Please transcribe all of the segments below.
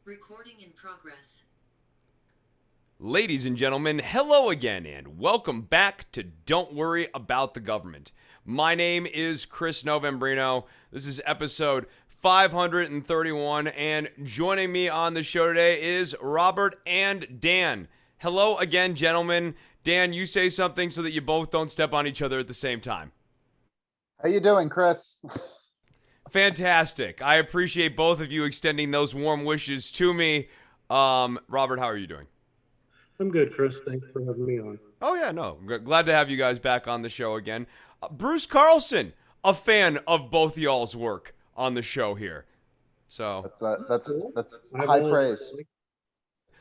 Recording in progress. Ladies and gentlemen, hello again and welcome back to Don't Worry About the Government. My name is Chris Novembrino. This is episode 531, and joining me on the show today is Robert and Dan. Hello again, gentlemen. Dan, you say something so that you both don't step on each other at the same time. How you doing, Chris? Fantastic. I appreciate both of you extending those warm wishes to me. Robert, how are you doing? I'm good, Chris. Thanks for having me on. Oh, yeah, no. Glad to have you guys back on the show again. Bruce Carlson, a fan of both y'all's work on the show here. So That's I high really praise. like-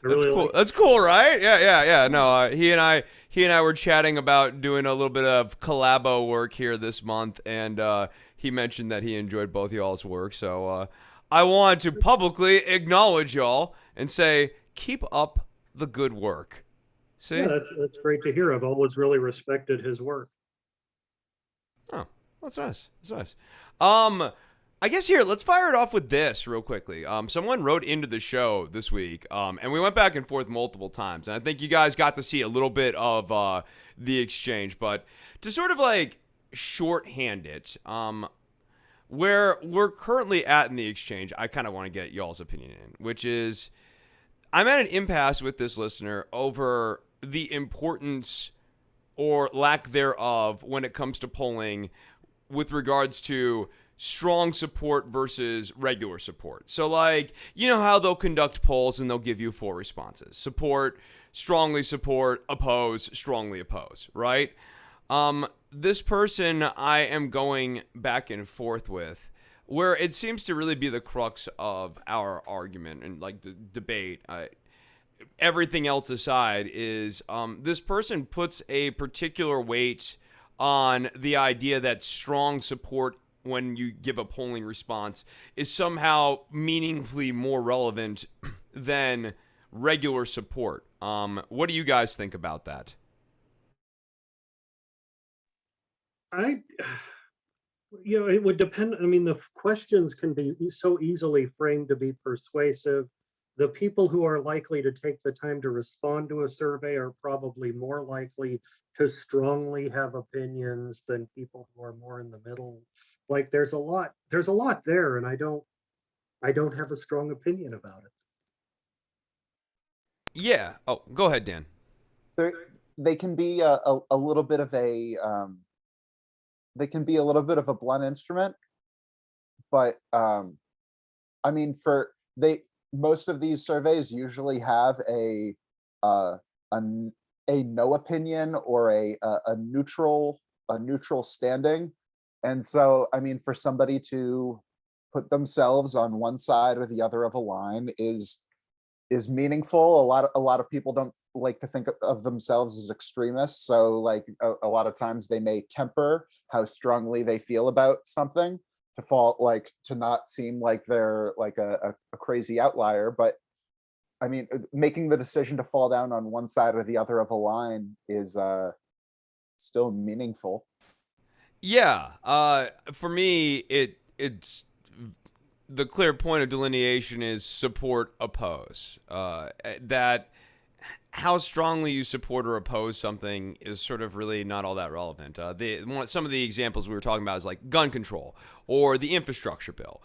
I that's really cool. like- That's cool, right? Yeah. No, he and I were chatting about doing a little bit of collabo work here this month, and he mentioned that he enjoyed both y'all's work. So I want to publicly acknowledge y'all and say, keep up the good work. See? Yeah, that's great to hear. I've always really respected his work. Oh, that's nice. That's nice. I guess here, let's fire it off with this real quickly. Someone wrote into the show this week, and we went back and forth multiple times, and I think you guys got to see a little bit of the exchange, but to sort of like shorthand it, where we're currently at in the exchange, I kind of want to get y'all's opinion in, which is I'm at an impasse with this listener over the importance or lack thereof when it comes to polling with regards to strong support versus regular support. So, like, you know how they'll conduct polls and they'll give you four responses: support, strongly support, oppose, strongly oppose, right? This person I am going back and forth with, where it seems to really be the crux of our argument and like the debate. Everything else aside, is this person puts a particular weight on the idea that strong support when you give a polling response is somehow meaningfully more relevant than regular support. What do you guys think about that? I, it would depend. I mean, the questions can be so easily framed to be persuasive. The people who are likely to take the time to respond to a survey are probably more likely to strongly have opinions than people who are more in the middle. Like there's a lot there, and I don't have a strong opinion about it. Yeah. Oh, go ahead, Dan. They're, they can be a little bit of a they can be a little bit of a blunt instrument, but I mean, for they most of these surveys usually have uh, a n- a no opinion or a neutral standing, and so I mean, for somebody to put themselves on one side or the other of a line is meaningful. A lot of people don't like to think of themselves as extremists, so like a lot of times they may temper how strongly they feel about something to fall like to not seem like they're like a crazy outlier. But I mean, making the decision to fall down on one side or the other of a line is still meaningful. Yeah. For me, it's the clear point of delineation is support oppose. That how strongly you support or oppose something is sort of really not all that relevant. Some of the examples we were talking about is like gun control or the infrastructure bill.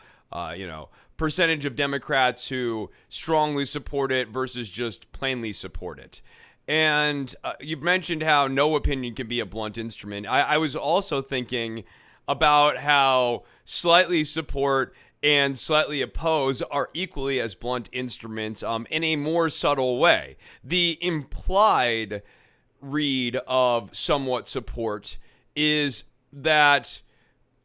Percentage of Democrats who strongly support it versus just plainly support it. And you mentioned how no opinion can be a blunt instrument. I was also thinking about how slightly support and slightly oppose are equally as blunt instruments in a more subtle way. The implied read of somewhat support is that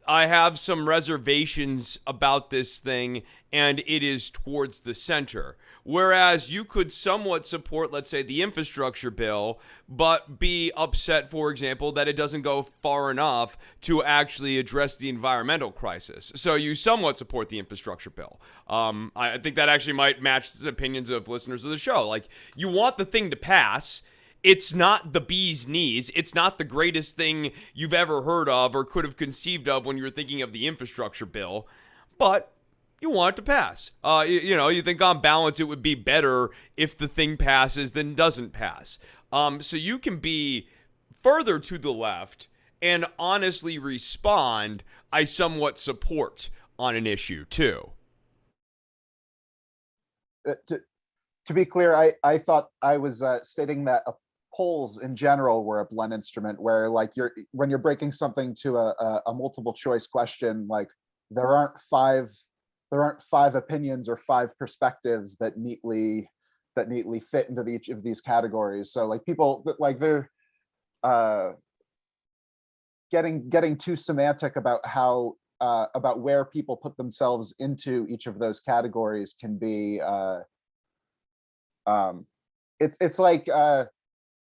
I have some reservations about this thing and it is towards the center. Whereas you could somewhat support, let's say, the infrastructure bill, but be upset, for example, that it doesn't go far enough to actually address the environmental crisis. So you somewhat support the infrastructure bill. I think that actually might match the opinions of listeners of the show. Like, you want the thing to pass. It's not the bee's knees. It's not the greatest thing you've ever heard of or could have conceived of when you were thinking of the infrastructure bill. But you want it to pass. You think on balance it would be better if the thing passes than doesn't pass. So you can be further to the left and honestly respond, I somewhat support on an issue too. To be clear, I thought I was stating that polls in general were a blunt instrument, where like when you're breaking something to a multiple choice question, like there aren't five opinions or five perspectives that neatly fit into each of these categories. So like people like they're getting too semantic about how about where people put themselves into each of those categories can be it's like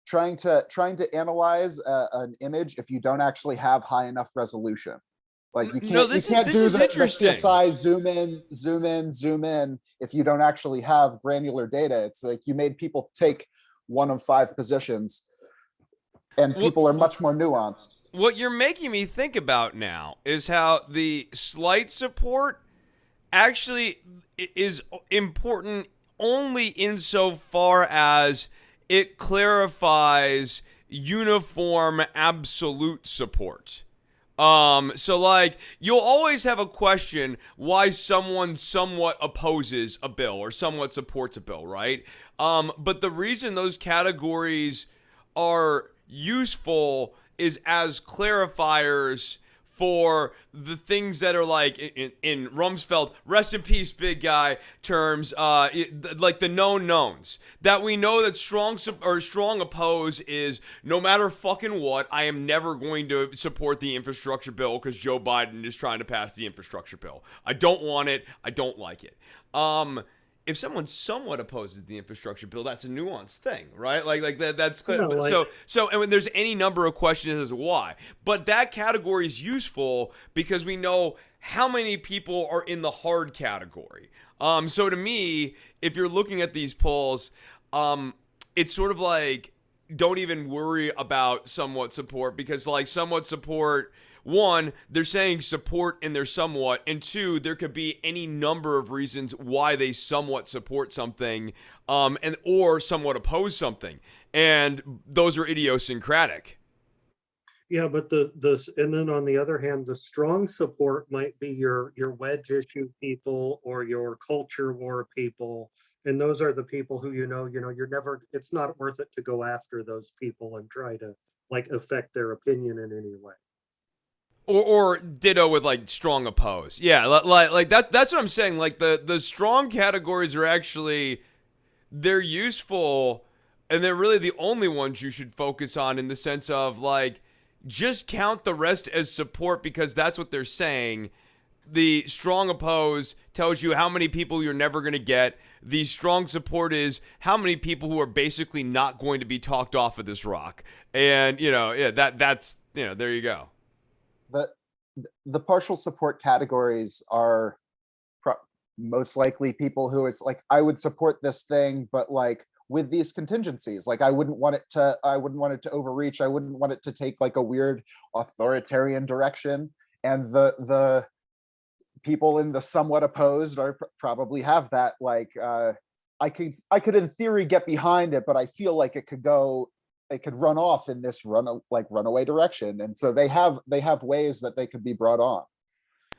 trying to analyze an image if you don't actually have high enough resolution. Like you can't do the CSI zoom in if you don't actually have granular data. It's like you made people take one of five positions, and people are much more nuanced. What you're making me think about now is how the slight support actually is important only insofar as it clarifies uniform absolute support. So like you'll always have a question why someone somewhat opposes a bill or somewhat supports a bill, right? But the reason those categories are useful is as clarifiers for the things that are like in Rumsfeld, rest in peace, big guy terms, like the known knowns that we know that strong oppose is no matter fucking what, I am never going to support the infrastructure bill because Joe Biden is trying to pass the infrastructure bill. I don't want it. I don't like it. If someone somewhat opposes the infrastructure bill, that's a nuanced thing, right? Like that. That's clear. No, like, so, and when there's any number of questions as to why, but that category is useful because we know how many people are in the hard category. So to me, if you're looking at these polls, it's sort of like don't even worry about somewhat support because like somewhat support. One, they're saying support and they're somewhat, and two, there could be any number of reasons why they somewhat support something, and or somewhat oppose something, and those are idiosyncratic. yeah, but and then on the other hand, the strong support might be your wedge issue people or your culture war people, and those are the people who you're never. It's not worth it to go after those people and try to like affect their opinion in any way. Or ditto with like strong oppose. Yeah, like that's what I'm saying. Like the strong categories are actually they're useful and they're really the only ones you should focus on in the sense of like just count the rest as support because that's what they're saying. The strong oppose tells you how many people you're never going to get. The strong support is how many people who are basically not going to be talked off of this rock. And that's there you go. The partial support categories are most likely people who it's like I would support this thing, but like with these contingencies, like I wouldn't want it to overreach. I wouldn't want it to take like a weird authoritarian direction. And the people in the somewhat opposed are probably have that like I could in theory get behind it, but I feel like it could run off in this runaway direction, and so they have ways that they could be brought on.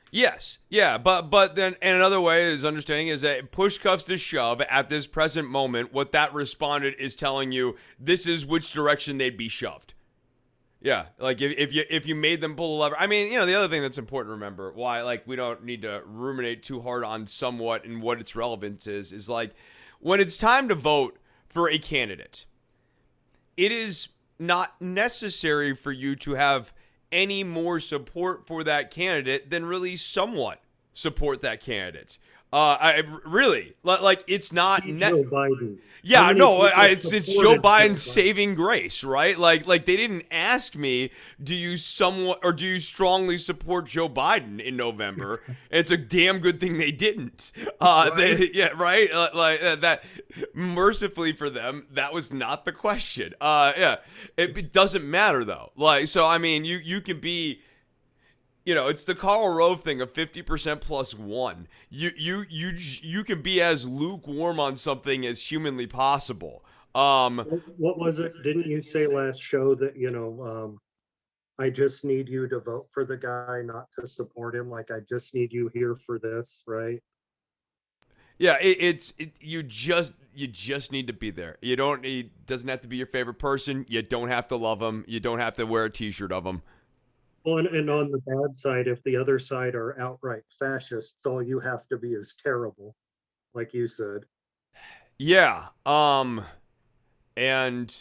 Yes, yeah, but then and another way is understanding is that push comes to shove at this present moment. What that responded is telling you this is which direction they'd be shoved. Yeah, like if you made them pull the lever. I mean, the other thing that's important to remember why like we don't need to ruminate too hard on somewhat and what its relevance is like when it's time to vote for a candidate. It is not necessary for you to have any more support for that candidate than really somewhat support that candidate. I really like it's not Joe Biden. yeah, no, it's Joe supported Biden's Biden? saving grace, right? Like they didn't ask me, do you somewhat or do you strongly support Joe Biden in November? It's a damn good thing they didn't. Right. Right? That mercifully for them, that was not the question. Yeah, it doesn't matter though. Like so, I mean, you can be. it's the Karl Rove thing of 50% plus one. You can be as lukewarm on something as humanly possible. What was it? Didn't you say last show that, I just need you to vote for the guy, not to support him? Like, I just need you here for this, right? Yeah, you just need to be there. You don't need doesn't have to be your favorite person. You don't have to love them. You don't have to wear a T-shirt of them. Well, and on the bad side, if the other side are outright fascists, all you have to be is terrible, like you said. Yeah. And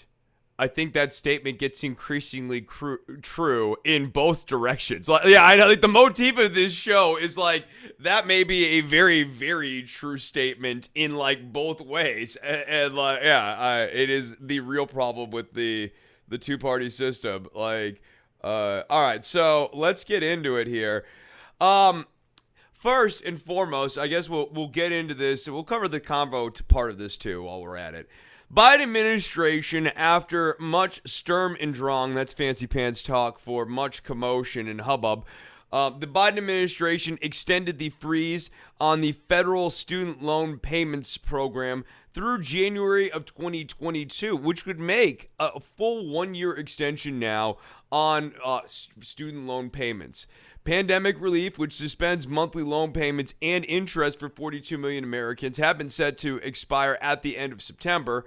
I think that statement gets increasingly true in both directions. Like, yeah, I know. Like the motif of this show is like that may be a very, very true statement in like both ways, and like, yeah, it is the real problem with the two-party system. Like, all right, so let's get into it here. Um, First and foremost, I guess we'll get into this. We'll cover the combo part of this too while we're at it. Biden administration, after much Sturm and Drang, that's fancy pants talk for much commotion and hubbub, the Biden administration extended the freeze on the federal student loan payments program through January of 2022, which would make a full 1 year extension now on student loan payments. Pandemic relief, which suspends monthly loan payments and interest for 42 million Americans, have been set to expire at the end of September.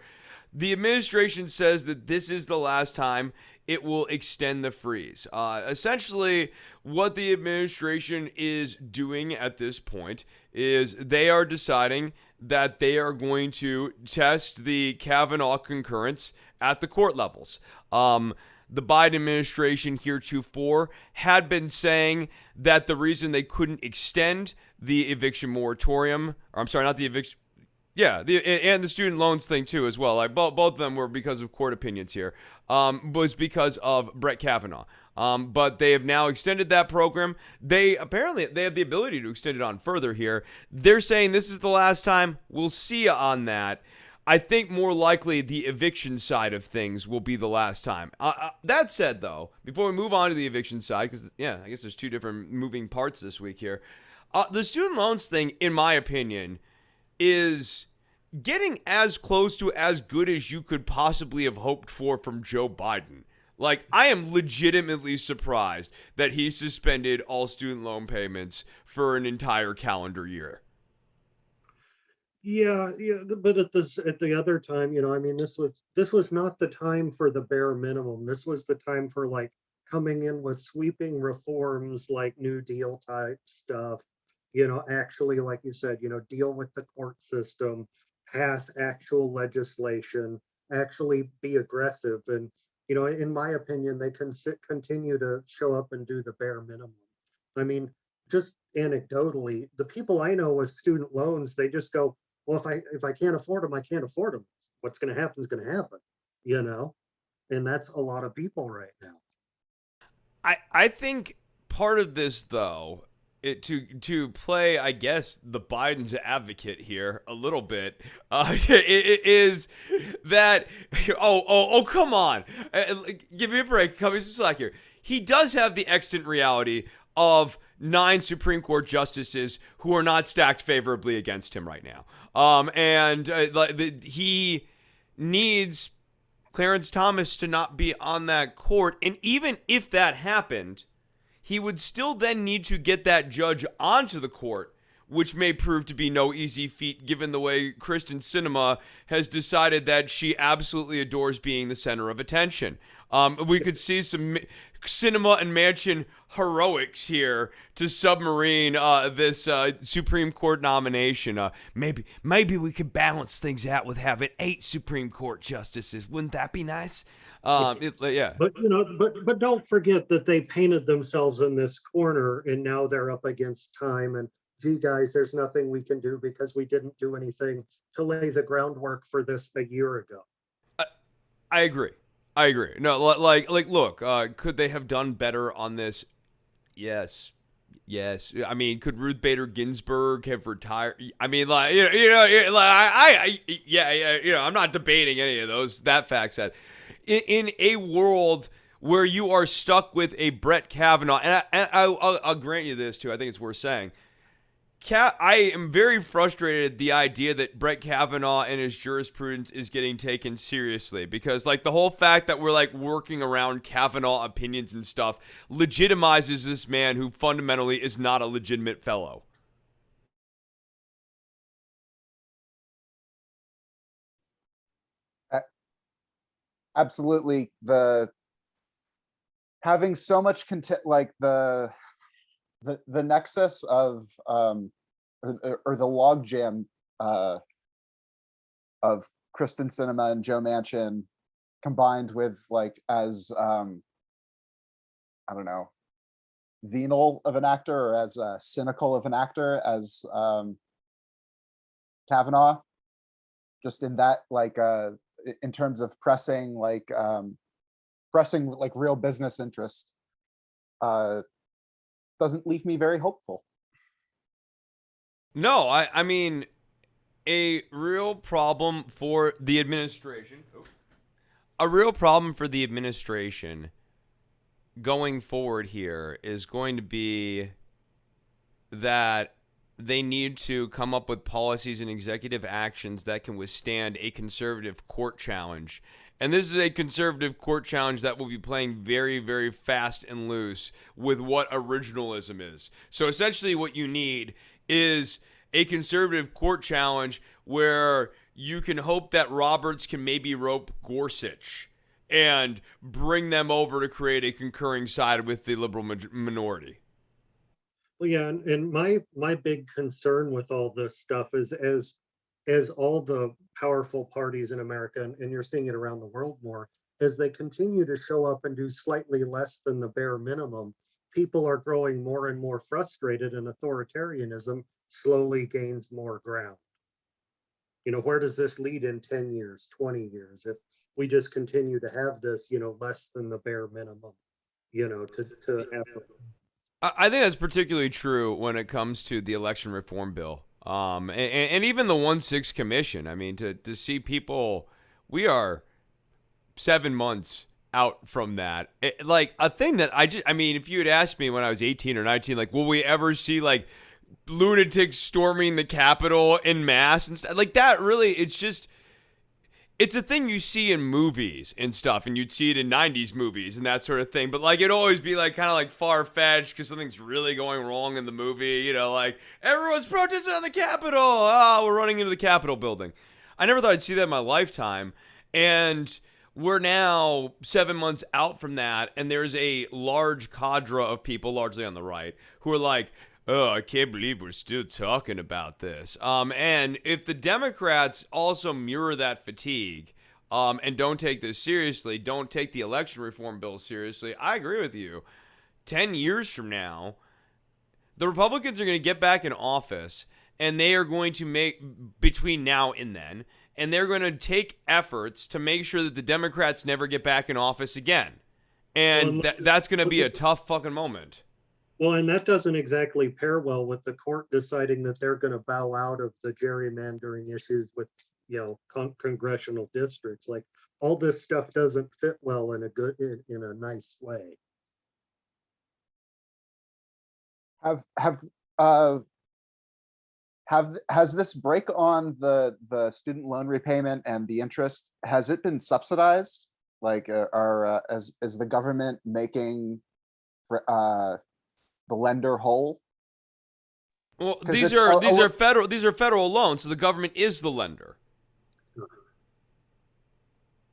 The administration says that this is the last time it will extend the freeze. Essentially, what the administration is doing at this point is they are deciding that they are going to test the Kavanaugh concurrence at the court levels. The Biden administration heretofore had been saying that the reason they couldn't extend the eviction moratorium, or I'm sorry, not the eviction, yeah, and the student loans thing too as well. Like both of them were because of court opinions here, was because of Brett Kavanaugh. But they have now extended that program. They have the ability to extend it on further here. They're saying this is the last time. We'll see you on that. I think more likely the eviction side of things will be the last time. That said, though, before we move on to the eviction side, because, yeah, I guess there's two different moving parts this week here. The student loans thing, in my opinion, is getting as close to as good as you could possibly have hoped for from Joe Biden. Like, I am legitimately surprised that he suspended all student loan payments for an entire calendar year. Yeah, yeah, but at the other time, I mean, this was not the time for the bare minimum. This was the time for like coming in with sweeping reforms like New Deal type stuff. Actually, like you said, deal with the court system, pass actual legislation, actually be aggressive. And in my opinion, they can continue to show up and do the bare minimum. I mean, just anecdotally, the people I know with student loans, they just go, well, if I can't afford them, I can't afford them. What's going to happen is going to happen, you know, and that's a lot of people right now. I think part of this, though, to play, I guess, the Biden's advocate here a little bit, it is that come on, give me a break, cut me some slack here. He does have the extant reality of 9 Supreme Court justices who are not stacked favorably against him right now. He needs Clarence Thomas to not be on that court. And even if that happened, he would still then need to get that judge onto the court, which may prove to be no easy feat given the way Kristen Sinema has decided that she absolutely adores being the center of attention. We could see some Sinema and Manchin heroics here to submarine this Supreme Court nomination. Maybe we could balance things out with having 8 Supreme Court justices. Wouldn't that be nice? Yeah. But don't forget that they painted themselves in this corner, and now they're up against time. And gee, guys, there's nothing we can do because we didn't do anything to lay the groundwork for this a year ago. I agree. No, look, could they have done better on this? Yes. I mean, could Ruth Bader Ginsburg have retired? I mean, I'm not debating any of that fact set. In a world where you are stuck with a Brett Kavanaugh. I'll grant you this too. I think it's worth saying. I am very frustrated at the idea that Brett Kavanaugh and his jurisprudence is getting taken seriously, because like the whole fact that we're like working around Kavanaugh opinions and stuff legitimizes this man who fundamentally is not a legitimate fellow. Absolutely. The having so much content, like the nexus of or the logjam of Kristen Sinema and Joe Manchin, combined with like as I don't know, venal of an actor, or as cynical of an actor as Kavanaugh, just in that like in terms of pressing like real business interest, doesn't leave me very hopeful. No, I mean, a real problem for the administration. A real problem for the administration going forward here is going to be that they need to come up with policies and executive actions that can withstand a conservative court challenge. And this is a conservative court challenge that will be playing very, very fast and loose with what originalism is. So essentially what you need is a conservative court challenge where you can hope that Roberts can maybe rope Gorsuch and bring them over to create a concurring side with the liberal minority. Well, yeah, and my big concern with all this stuff is as all the powerful parties in America, and you're seeing it around the world more, as they continue to show up and do slightly less than the bare minimum, people are growing more and more frustrated, and authoritarianism slowly gains more ground. You know, where does this lead in 10 years, 20 years, if we just continue to have this, you know, less than the bare minimum, you know, to have. I think that's particularly true when it comes to the election reform bill, and even the 1-6 commission. I mean, to see people, we are 7 months out from that. Like a thing that I mean, if you had asked me when I was 18 or 19, like, will we ever see like lunatics storming the Capitol en masse and stuff like that? Really, it's a thing you see in movies and stuff, and you'd see it in 90s movies and that sort of thing. But like, it'd always be like kind of like far-fetched because something's really going wrong in the movie. You know, like everyone's protesting on the Capitol. Oh, we're running into the Capitol building. I never thought I'd see that in my lifetime. And we're now 7 months out from that, and there's a large cadre of people, largely on the right, who are like, oh, I can't believe we're still talking about this. And if the Democrats also mirror that fatigue and don't take this seriously, don't take the election reform bill seriously, I agree with you. 10 years from now, the Republicans are going to get back in office, and they are going to make, between now and then, and they're going to take efforts to make sure that the Democrats never get back in office again. And that's going to be a tough fucking moment. Well, and that doesn't exactly pair well with the court deciding that they're going to bow out of the gerrymandering issues with, you know, congressional districts. Like all this stuff doesn't fit well in a nice way. Has this break on the student loan repayment and the interest, has it been subsidized? Like, is the government making the lender whole? Well, these are federal loans, so the government is the lender.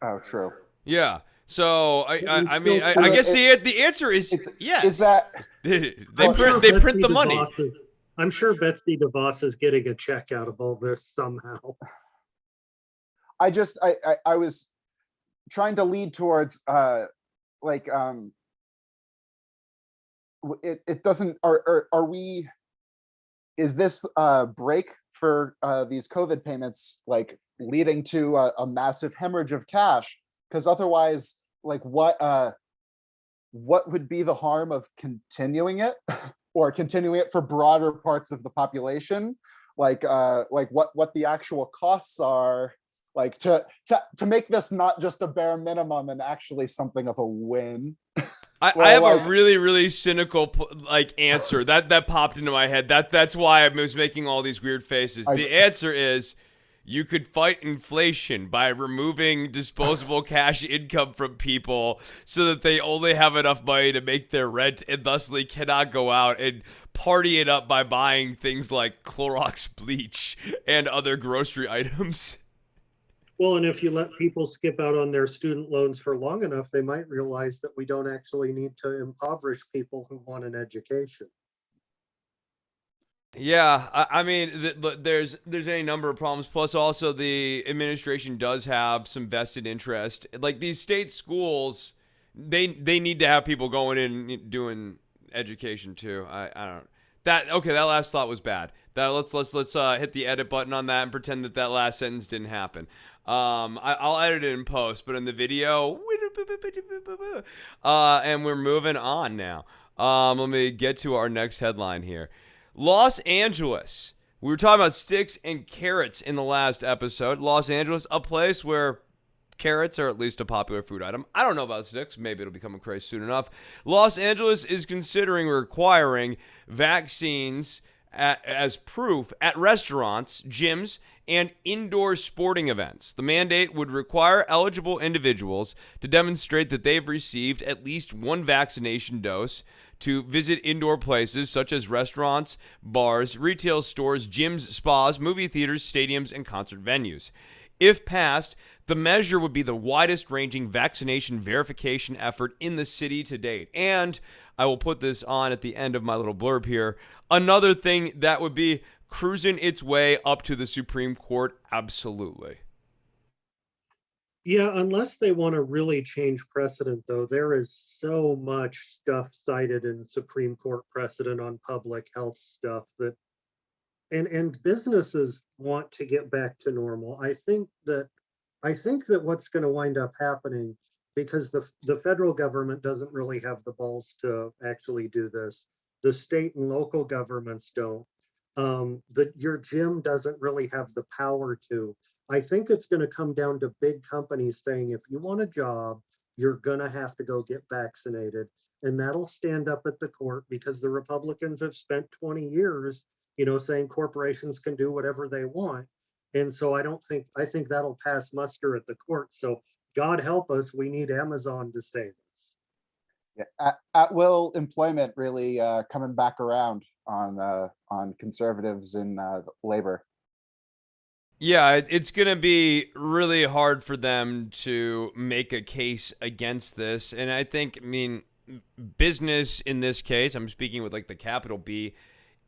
Oh, true. Yeah. So I mean, I guess the answer is yes. Is that they print the money? I'm sure Betsy DeVos is getting a check out of all this somehow. I was trying to lead towards like it doesn't, are we, is this break for these COVID payments like leading to a massive hemorrhage of cash? Because otherwise, like what would be the harm of continuing it or continuing it for broader parts of the population? Like what the actual costs are, like to make this not just a bare minimum and actually something of a win. I Well, have like- a really, really cynical like answer that popped into my head. That's why I was making all these weird faces. The answer is you could fight inflation by removing disposable cash income from people so that they only have enough money to make their rent and thusly cannot go out and party it up by buying things like Clorox bleach and other grocery items. Well, and if you let people skip out on their student loans for long enough, they might realize that we don't actually need to impoverish people who want an education. Yeah, I mean, there's any number of problems. Plus, also the administration does have some vested interest. Like these state schools, they need to have people going in and doing education too. I don't. That last thought was bad. That let's hit the edit button on that and pretend that last sentence didn't happen. I'll edit it in post, but in the video, and we're moving on now. Let me get to our next headline here. Los Angeles. We were talking about sticks and carrots in the last episode. Los Angeles, a place where carrots are at least a popular food item. I don't know about sticks. Maybe it'll become a craze soon enough. Los Angeles is considering requiring vaccines as proof at restaurants, gyms, and indoor sporting events. The mandate would require eligible individuals to demonstrate that they've received at least one vaccination dose to visit indoor places such as restaurants, bars, retail stores, gyms, spas, movie theaters, stadiums, and concert venues. If passed, the measure would be the widest-ranging vaccination verification effort in the city to date. And I will put this on at the end of my little blurb here. Another thing that would be cruising its way up to the Supreme Court, absolutely. Yeah, unless they want to really change precedent, though, there is so much stuff cited in Supreme Court precedent on public health stuff that, and businesses want to get back to normal. I think that what's going to wind up happening, because the federal government doesn't really have the balls to actually do this. The state and local governments don't. Your gym doesn't really have the power to. I think it's going to come down to big companies saying, if you want a job, you're going to have to go get vaccinated. And that'll stand up at the court, because the Republicans have spent 20 years, saying corporations can do whatever they want. And so I think that'll pass muster at the court. So God help us, we need Amazon to save us. Yeah, at will employment really coming back around on conservatives in labor. Yeah, it's going to be really hard for them to make a case against this. And I think, business in this case, I'm speaking with like the capital B,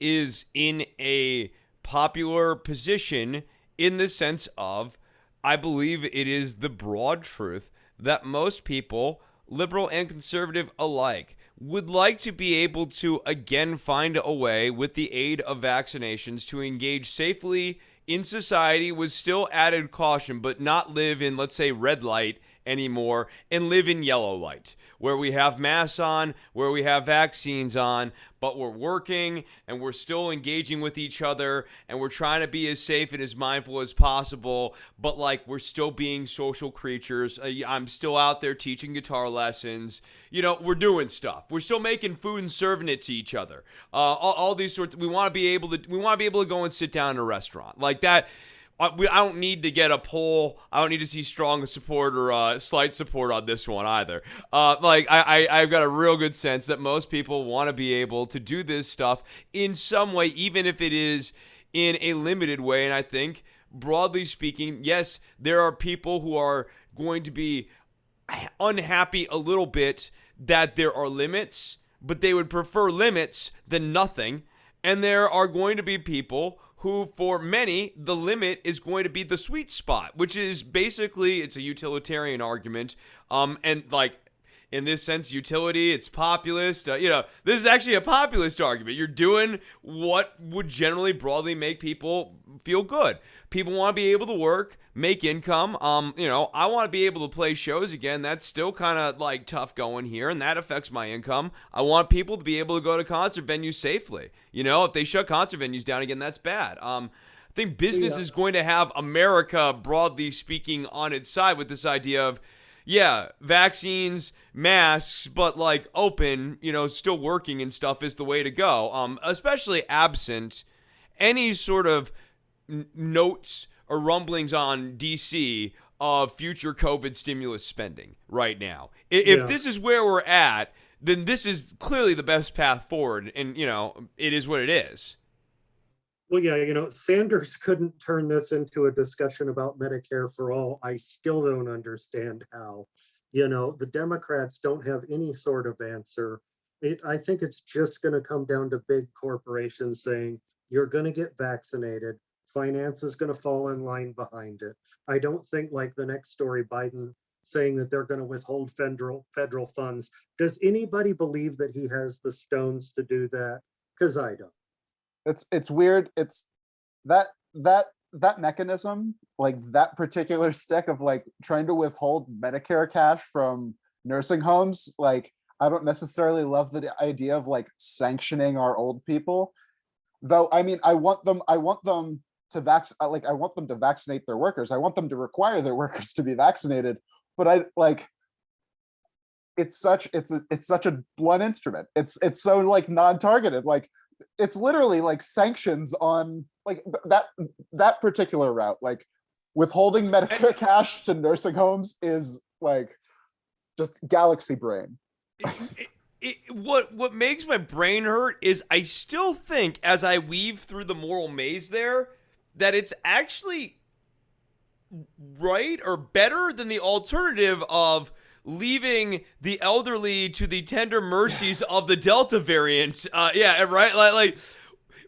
is in a popular position in the sense of, I believe it is the broad truth that most people, liberal and conservative alike, would like to be able to again find a way with the aid of vaccinations to engage safely in society with still added caution, but not live in, let's say, red light anymore and live in yellow light, where we have masks on, where we have vaccines on, but we're working and we're still engaging with each other and we're trying to be as safe and as mindful as possible, but like we're still being social creatures. I'm still out there teaching guitar lessons. We're doing stuff. We're still making food and serving it to each other. All these sorts. We want to be able to go and sit down in a restaurant like that. I don't need to get a poll. I don't need to see strong support or slight support on this one either. I've got a real good sense that most people want to be able to do this stuff in some way, even if it is in a limited way. And I think, broadly speaking, yes, there are people who are going to be unhappy a little bit that there are limits, but they would prefer limits than nothing. And there are going to be people who, for many, the limit is going to be the sweet spot, which is basically, it's a utilitarian argument. And like, in this sense, utility, it's populist. This is actually a populist argument. You're doing what would generally broadly make people feel good. People want to be able to work, make income. I want to be able to play shows again. That's still kind of like tough going here, and that affects my income. I want people to be able to go to concert venues safely. If they shut concert venues down again, that's bad. think business Yeah. is going to have America, broadly speaking, on its side with this idea of, yeah, vaccines, masks, but like open, still working and stuff is the way to go. Especially absent any sort of notes or rumblings on DC of future COVID stimulus spending right now. If Yeah. this is where we're at, then this is clearly the best path forward. And, it is what it is. Well, yeah, Sanders couldn't turn this into a discussion about Medicare for all. I still don't understand how. The Democrats don't have any sort of answer. I think it's just going to come down to big corporations saying, you're going to get vaccinated. Finance is going to fall in line behind it. I don't think, like the next story, Biden saying that they're going to withhold federal funds. Does anybody believe that he has the stones to do that? Because I don't. It's weird. It's that mechanism, like that particular stick of like trying to withhold Medicare cash from nursing homes. Like, I don't necessarily love the idea of like sanctioning our old people. Though, I mean, I want them to I want them to vaccinate their workers. I want them to require their workers to be vaccinated. But I like it's such a blunt instrument. It's so like non-targeted. Like, it's literally like sanctions on like that particular route. Like, withholding Medicare cash to nursing homes is like just galaxy brain. What makes my brain hurt is I still think, as I weave through the moral maze there, that it's actually right or better than the alternative of leaving the elderly to the tender mercies of the Delta variant. Yeah, right. Like,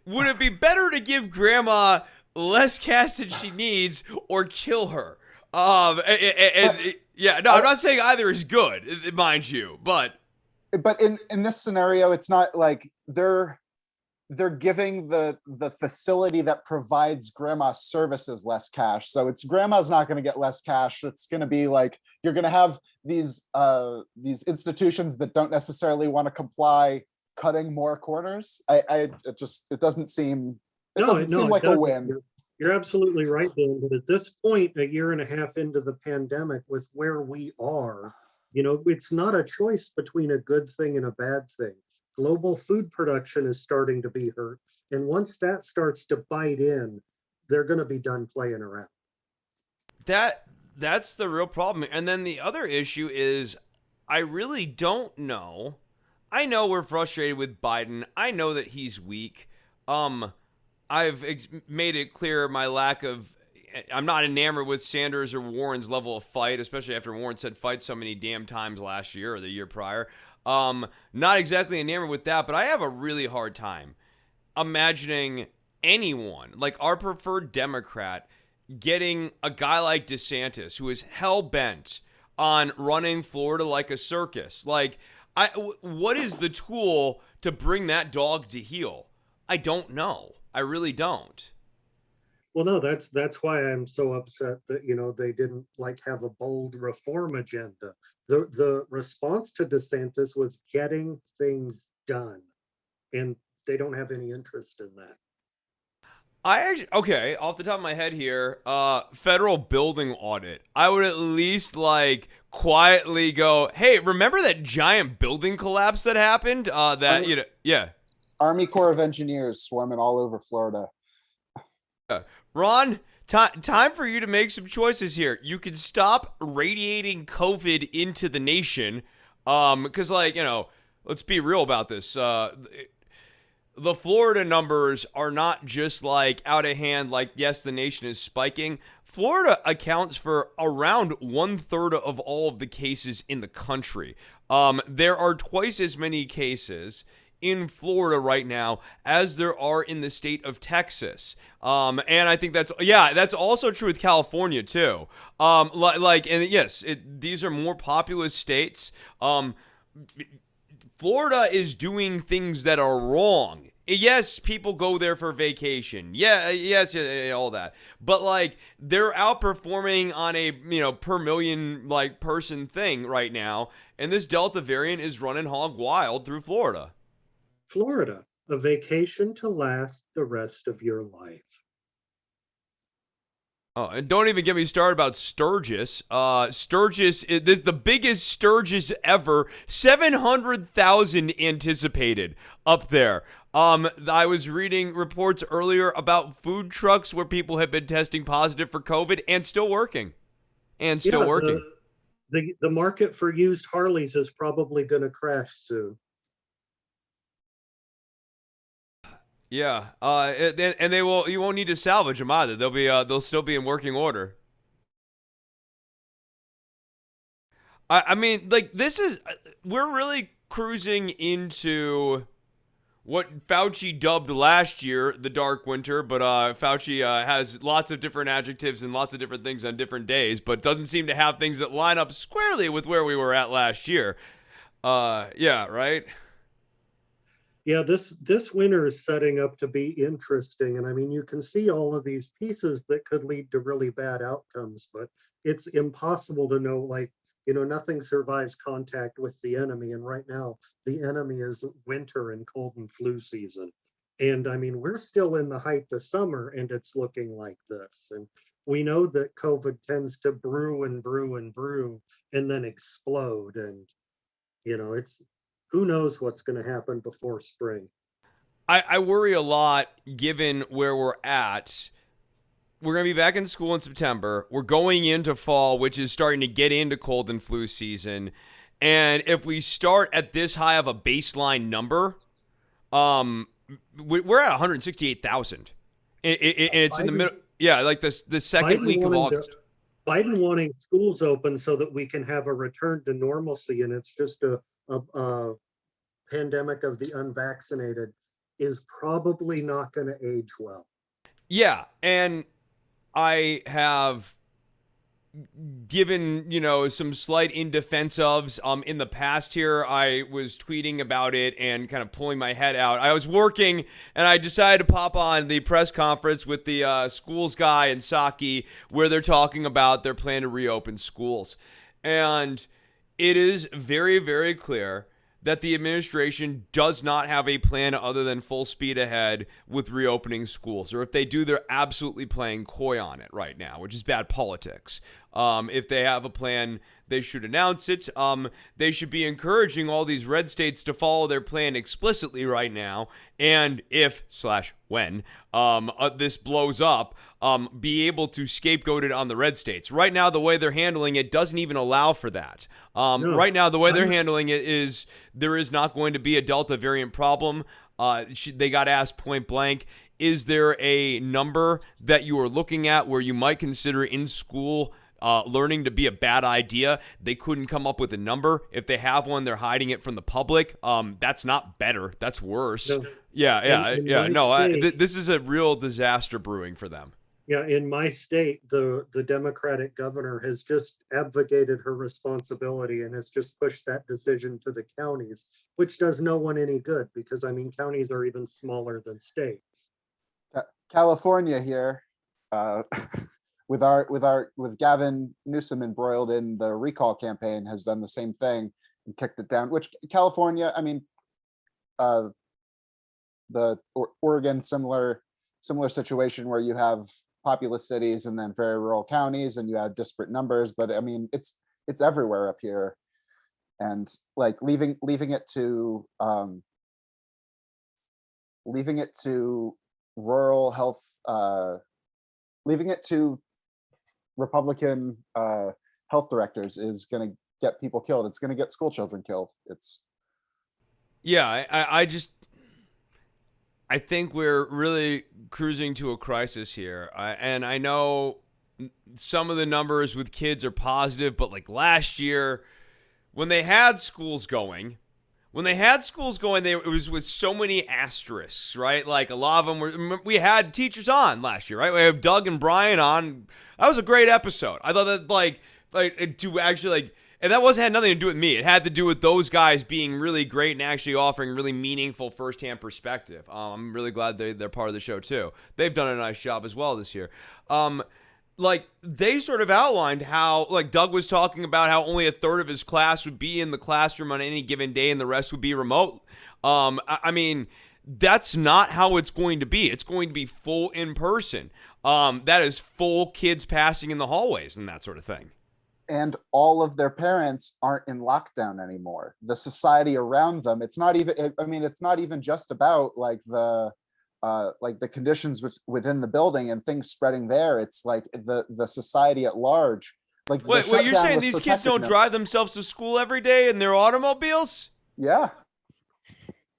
would it be better to give Grandma less cash than she needs, or kill her? Yeah, no, I'm not saying either is good, mind you, but in this scenario, it's not like they're giving the facility that provides grandma services less cash. So it's grandma's not going to get less cash. It's going to be like you're going to have these institutions that don't necessarily want to comply cutting more corners. It doesn't seem like a win. You're absolutely right, Dan. But at this point, a year and a half into the pandemic, with where we are, it's not a choice between a good thing and a bad thing. Global food production is starting to be hurt. And once that starts to bite in, they're going to be done playing around. That's the real problem. And then the other issue is I really don't know. I know we're frustrated with Biden. I know that he's weak. I've made it clear my lack of I'm not enamored with Sanders or Warren's level of fight, especially after Warren said fight so many damn times last year or the year prior. Not exactly enamored with that, but I have a really hard time imagining anyone, like our preferred Democrat, getting a guy like DeSantis, who is hell-bent on running Florida like a circus. Like, what is the tool to bring that dog to heel? I don't know. I really don't. Well, no, that's why I'm so upset that they didn't like have a bold reform agenda. The response to DeSantis was getting things done, and they don't have any interest in that. Okay, off the top of my head here, federal building audit. I would at least like quietly go, hey, remember that giant building collapse that happened? Yeah. Army Corps of Engineers swarming all over Florida. Ron, time for you to make some choices here. You can stop radiating COVID into the nation, because let's be real about this. The Florida numbers are not just like out of hand, like, yes, the nation is spiking. Florida accounts for around 1/3 of all of the cases in the country. There are twice as many cases in Florida right now as there are in the state of Texas. And I think that's also true with California too. These are more populous states. Florida is doing things that are wrong. Yes, people go there for vacation. Yes, all that. But like they're outperforming on a per million like person thing right now, and this Delta variant is running hog wild through Florida. Florida, a vacation to last the rest of your life. Oh, and don't even get me started about Sturgis. Sturgis, this is the biggest Sturgis ever. 700,000 anticipated up there. I was reading reports earlier about food trucks where people have been testing positive for COVID and still working. And still Yeah, working. the market for used Harleys is probably going to crash soon. Yeah. And they will. You won't need to salvage them either. They'll still be in working order. I mean, like this is we're really cruising into what Fauci dubbed last year the dark winter, but Fauci has lots of different adjectives and lots of different things on different days, but doesn't seem to have things that line up squarely with where we were at last year. Yeah, right. Yeah, this winter is setting up to be interesting. And I mean, you can see all of these pieces that could lead to really bad outcomes, but it's impossible to know, like, nothing survives contact with the enemy. And right now, the enemy is winter and cold and flu season. And I mean, we're still in the height of summer and it's looking like this. And we know that COVID tends to brew and brew and brew and then explode. And it's who knows what's going to happen before spring. I worry a lot given where we're at. We're going to be back in school in September. We're going into fall, which is starting to get into cold and flu season. And if we start at this high of a baseline number, we're at 168,000. And it's in the middle. Yeah, like the second Biden week of wanting August. Biden wanting schools open so that we can have a return to normalcy, and it's just a pandemic of the unvaccinated is probably not going to age well. Yeah, and I have given some slight in defense ofs in the past here. I was tweeting about it and kind of pulling my head out. I was working and I decided to pop on the press conference with the schools guy and Psaki where they're talking about their plan to reopen schools, and it is very, very clear that the administration does not have a plan other than full speed ahead with reopening schools. Or if they do, they're absolutely playing coy on it right now, which is bad politics. If they have a plan, they should announce it. They should be encouraging all these red states to follow their plan explicitly right now. And if/when this blows up, be able to scapegoat it on the red states. Right now, the way they're handling it doesn't even allow for that. No, right now, the way they're handling it is there is not going to be a Delta variant problem. They got asked point blank, is there a number that you are looking at where you might consider in school learning to be a bad idea? They couldn't come up with a number. If they have one, they're hiding it from the public. That's not better. That's worse. No. Yeah. In No, my state- this is a real disaster brewing for them. Yeah, in my state, the Democratic governor has just abdicated her responsibility and has just pushed that decision to the counties, which does no one any good because I mean counties are even smaller than states. California here, uh, with Gavin Newsom embroiled in the recall campaign, has done the same thing and kicked it down. Which California, I mean, Oregon, similar situation where you have populous cities and then very rural counties, and you have disparate numbers. But I mean, it's everywhere up here, and like leaving it to rural health, leaving it to Republican health directors is going to get people killed. It's going to get school children killed. Yeah, I think we're really cruising to a crisis here. And I know some of the numbers with kids are positive, but like last year, when they had schools going, it was with so many asterisks, right? Like a lot of them we had teachers on last year, right? We have Doug and Brian on. That was a great episode. I thought that like to actually like, and that had nothing to do with me. It had to do with those guys being really great and actually offering really meaningful firsthand perspective. I'm really glad they're part of the show too. They've done a nice job as well this year. Like they sort of outlined how, like Doug was talking about how only a third of his class would be in the classroom on any given day and the rest would be remote. I mean, That's not how it's going to be. It's going to be full in person. That is full kids passing in the hallways and that sort of thing. And all of their parents aren't in lockdown anymore. The society around them, it's not even, I mean, it's not even just about like the conditions within the building and things spreading there. It's like the society at large. Like Wait, you're saying these kids don't drive themselves to school every day in their automobiles? Yeah.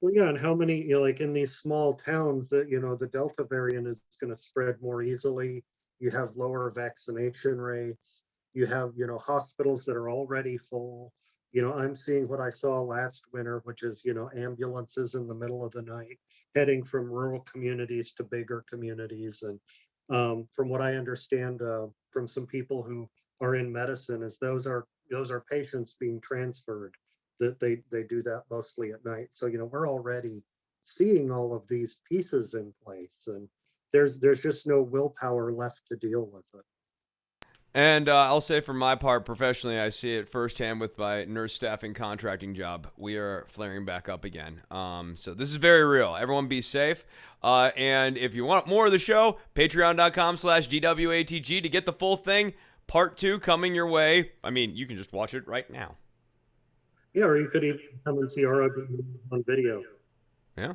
Well, yeah, and how many, like in these small towns that, the Delta variant is going to spread more easily. You have lower vaccination rates. You have, hospitals that are already full. I'm seeing what I saw last winter, which is, ambulances in the middle of the night heading from rural communities to bigger communities. And from what I understand from some people who are in medicine, is those are patients being transferred, that they do that mostly at night. So we're already seeing all of these pieces in place, and there's just no willpower left to deal with it. And I'll say for my part, professionally, I see it firsthand with my nurse staffing contracting job. We are flaring back up again. So this is very real. Everyone be safe. And if you want more of the show, patreon.com/DWATG to get the full thing. Part 2 coming your way. I mean, you can just watch it right now. Yeah, or you could even come and see our on video. Yeah.